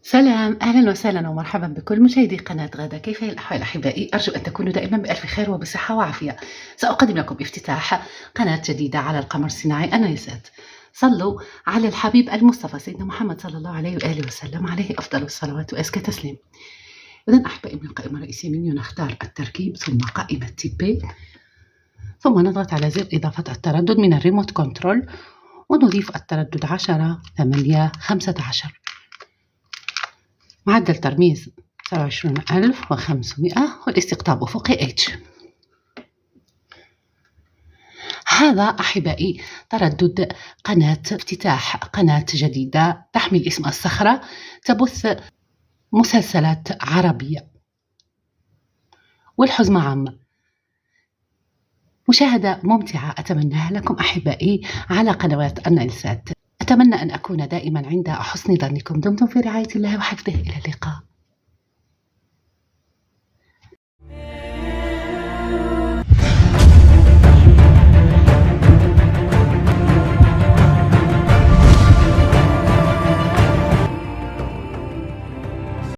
سلام، أهلًا وسهلًا ومرحبًا بكل مشاهدي قناة غادة، كيف هي الأحوال أحبائي؟ أرجو أن تكونوا دائمًا بألف خير وبصحة وعافية. سأقدم لكم افتتاح قناة جديدة على القمر الصناعي أنايسات. صلوا على الحبيب المصطفى سيدنا محمد صلى الله عليه وآله وسلم، عليه أفضل الصلوات وأزكى تسليم. إذن أحبائي، من القائمة الرئيسية منيو نختار التركيب ثم قائمة تيبي، ثم نضغط على زر إضافة التردد من الريموت كنترول ونضيف التردد 10 8 15. معدل ترميز 27500 والاستقطاب أفقي H. هذا أحبائي تردد قناة افتتاح قناة جديدة تحمل اسم الصخرة، تبث مسلسلات عربية والحزمة عامة. مشاهدة ممتعة أتمناها لكم أحبائي على قنوات النايلسات. أتمنى أن أكون دائما عند حسن ظنكم. دمتم في رعاية الله وحفظه، إلى اللقاء.